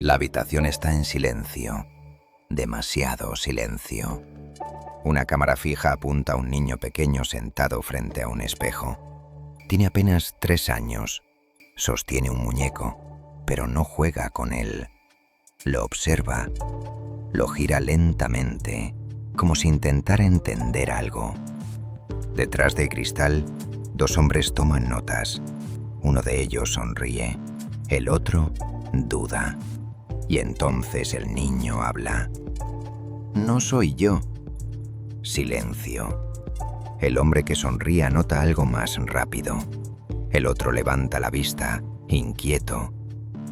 La habitación está en silencio, demasiado silencio. Una cámara fija apunta a un niño pequeño sentado frente a un espejo. Tiene apenas 3 años. Sostiene un muñeco, pero no juega con él. Lo observa, lo gira lentamente, como si intentara entender algo. Detrás del cristal, 2 hombres toman notas. Uno de ellos sonríe, el otro duda. Y entonces el niño habla. No soy yo. Silencio. El hombre que sonríe anota algo más rápido. El otro levanta la vista, inquieto,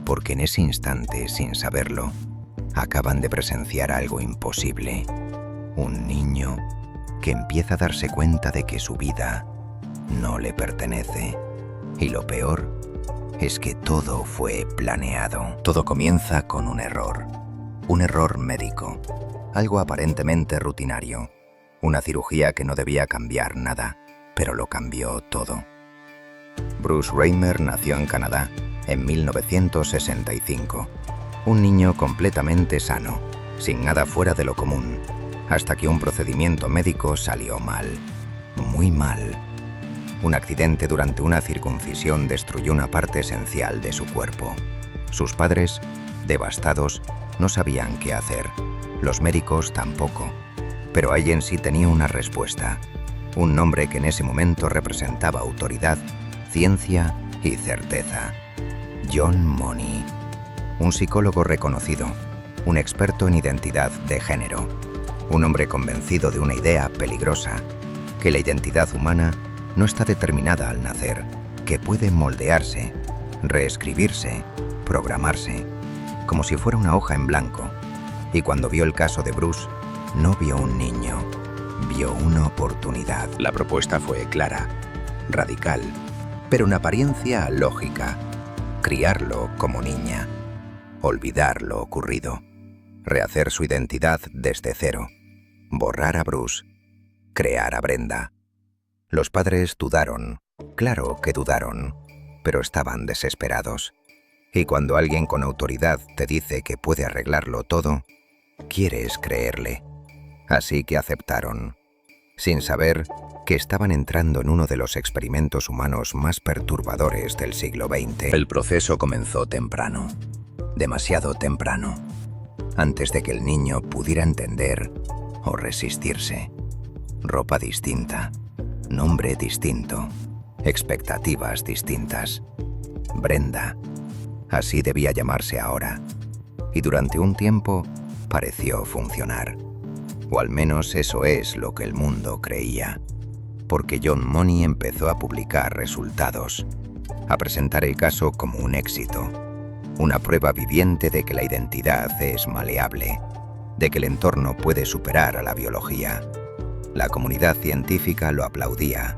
porque en ese instante, sin saberlo, acaban de presenciar algo imposible. Un niño que empieza a darse cuenta de que su vida no le pertenece. Y lo peor es que todo fue planeado. Todo comienza con un error médico, algo aparentemente rutinario, una cirugía que no debía cambiar nada, pero lo cambió todo. Bruce Reimer nació en Canadá en 1965, un niño completamente sano, sin nada fuera de lo común, hasta que un procedimiento médico salió mal, muy mal. Un accidente durante una circuncisión destruyó una parte esencial de su cuerpo. Sus padres, devastados, no sabían qué hacer. Los médicos tampoco. Pero alguien sí tenía una respuesta. Un nombre que en ese momento representaba autoridad, ciencia y certeza. John Money. Un psicólogo reconocido, un experto en identidad de género. Un hombre convencido de una idea peligrosa, que la identidad humana no está determinada al nacer, que puede moldearse, reescribirse, programarse, como si fuera una hoja en blanco. Y cuando vio el caso de Bruce, no vio un niño, vio una oportunidad. La propuesta fue clara, radical, pero en apariencia lógica. Criarlo como niña, olvidar lo ocurrido, rehacer su identidad desde cero, borrar a Bruce, crear a Brenda. Los padres dudaron, claro que dudaron, pero estaban desesperados. Y cuando alguien con autoridad te dice que puede arreglarlo todo, quieres creerle. Así que aceptaron, sin saber que estaban entrando en uno de los experimentos humanos más perturbadores del siglo XX. El proceso comenzó temprano, demasiado temprano, antes de que el niño pudiera entender o resistirse. Ropa distinta, nombre distinto, expectativas distintas. Brenda, así debía llamarse ahora. Y durante un tiempo pareció funcionar. O al menos eso es lo que el mundo creía. Porque John Money empezó a publicar resultados, a presentar el caso como un éxito. Una prueba viviente de que la identidad es maleable, de que el entorno puede superar a la biología. La comunidad científica lo aplaudía.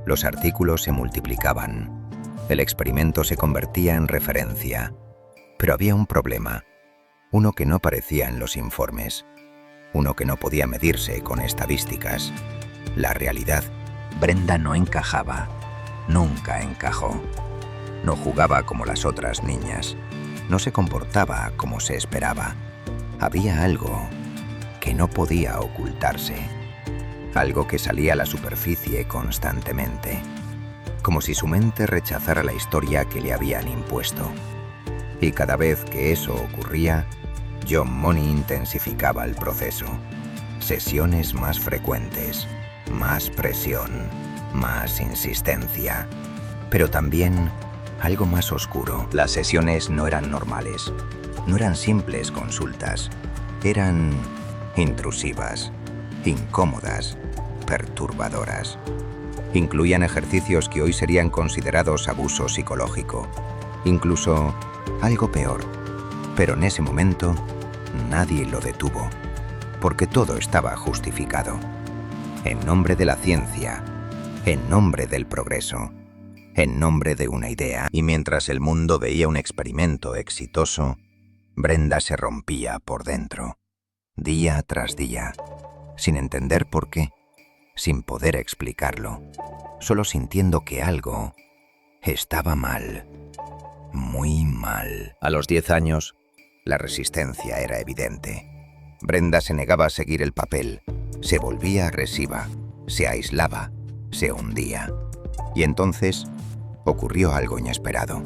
Los artículos se multiplicaban. El experimento se convertía en referencia. Pero había un problema. Uno que no aparecía en los informes. Uno que no podía medirse con estadísticas. La realidad. Brenda no encajaba. Nunca encajó. No jugaba como las otras niñas. No se comportaba como se esperaba. Había algo que no podía ocultarse. Algo que salía a la superficie constantemente, como si su mente rechazara la historia que le habían impuesto. Y cada vez que eso ocurría, John Money intensificaba el proceso. Sesiones más frecuentes, más presión, más insistencia, pero también algo más oscuro. Las sesiones no eran normales, no eran simples consultas, eran intrusivas, incómodas, perturbadoras. Incluían ejercicios que hoy serían considerados abuso psicológico, incluso algo peor. Pero en ese momento nadie lo detuvo, porque todo estaba justificado. En nombre de la ciencia, en nombre del progreso, en nombre de una idea. Y mientras el mundo veía un experimento exitoso, Brenda se rompía por dentro, día tras día, sin entender por qué, sin poder explicarlo, solo sintiendo que algo estaba mal, muy mal. A los 10 años, La resistencia era evidente. Brenda se negaba a seguir el papel, se volvía agresiva, se aislaba, se hundía. Y entonces ocurrió algo inesperado,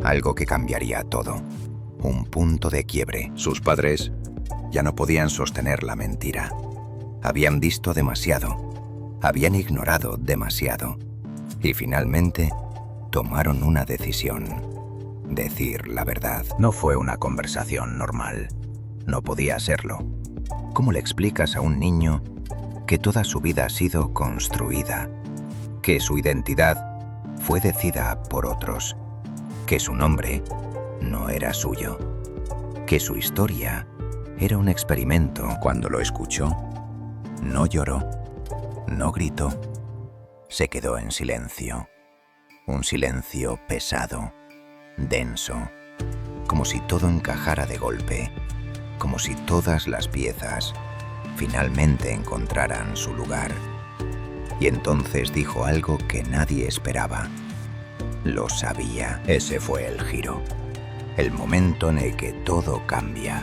algo que cambiaría todo. Un punto de quiebre. Sus padres ya no podían sostener la mentira. Habían visto demasiado, habían ignorado demasiado. Y finalmente tomaron una decisión: decir la verdad. No fue una conversación normal. No podía serlo. ¿Cómo le explicas a un niño que toda su vida ha sido construida, que su identidad fue decida por otros, que su nombre no era suyo, que su historia era un experimento? Cuando lo escuchó, no lloró, no gritó, se quedó en silencio. Un silencio pesado, denso, como si todo encajara de golpe, como si todas las piezas finalmente encontraran su lugar. Y entonces dijo algo que nadie esperaba. Lo sabía. Ese fue el giro, el momento en el que todo cambia,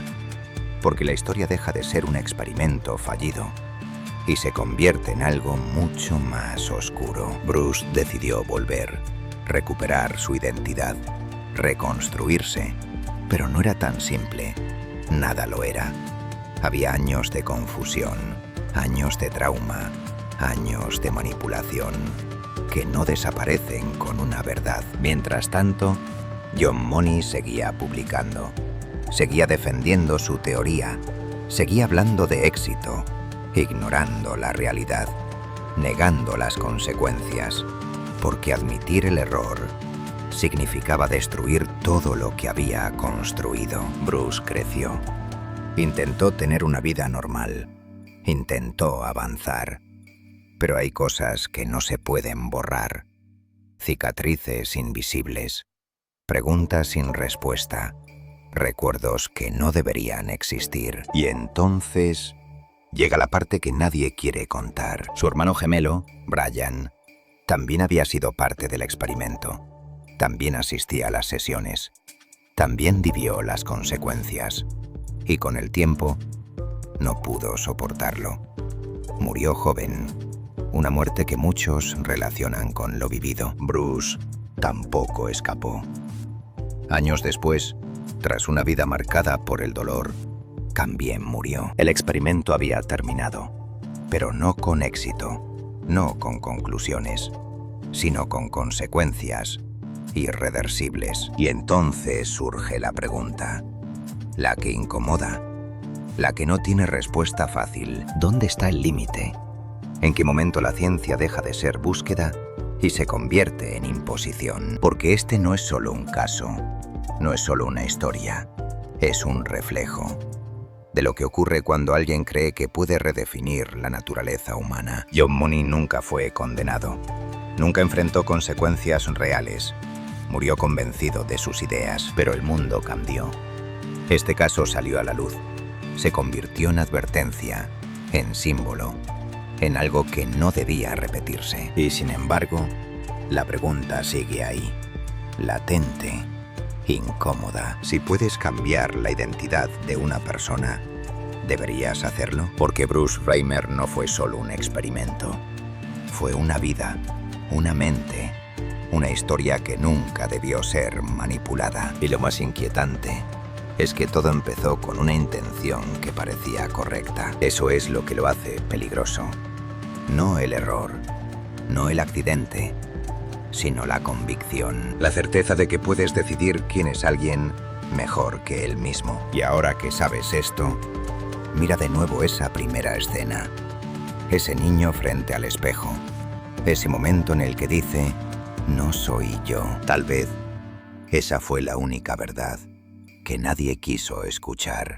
porque la historia deja de ser un experimento fallido y se convierte en algo mucho más oscuro. Bruce decidió volver, recuperar su identidad, reconstruirse, pero no era tan simple. Nada lo era. Había años de confusión, años de trauma, años de manipulación, que no desaparecen con una verdad. Mientras tanto, John Money seguía publicando, seguía defendiendo su teoría, seguía hablando de éxito, ignorando la realidad, negando las consecuencias, porque admitir el error significaba destruir todo lo que había construido. Bruce creció. Intentó tener una vida normal. Intentó avanzar. Pero hay cosas que no se pueden borrar. Cicatrices invisibles. Preguntas sin respuesta. Recuerdos que no deberían existir. Y entonces llega la parte que nadie quiere contar. Su hermano gemelo, Brian, también había sido parte del experimento. También asistía a las sesiones. También vivió las consecuencias. Y con el tiempo, no pudo soportarlo. Murió joven. Una muerte que muchos relacionan con lo vivido. Bruce tampoco escapó. Años después, tras una vida marcada por el dolor, también murió. El experimento había terminado, pero no con éxito, no con conclusiones, sino con consecuencias irreversibles. Y entonces surge la pregunta, la que incomoda, la que no tiene respuesta fácil. ¿Dónde está el límite? ¿En qué momento la ciencia deja de ser búsqueda y se convierte en imposición? Porque este no es solo un caso, no es solo una historia, es un reflejo de lo que ocurre cuando alguien cree que puede redefinir la naturaleza humana. John Money nunca fue condenado, nunca enfrentó consecuencias reales, murió convencido de sus ideas, pero el mundo cambió. Este caso salió a la luz, se convirtió en advertencia, en símbolo, en algo que no debía repetirse. Y sin embargo, la pregunta sigue ahí, latente, incómoda. Si puedes cambiar la identidad de una persona, ¿deberías hacerlo? Porque Bruce Reimer no fue solo un experimento. Fue una vida, una mente, una historia que nunca debió ser manipulada. Y lo más inquietante es que todo empezó con una intención que parecía correcta. Eso es lo que lo hace peligroso. No el error, no el accidente, sino la convicción. La certeza de que puedes decidir quién es alguien mejor que él mismo. Y ahora que sabes esto, mira de nuevo esa primera escena. Ese niño frente al espejo. Ese momento en el que dice, no soy yo. Tal vez esa fue la única verdad que nadie quiso escuchar.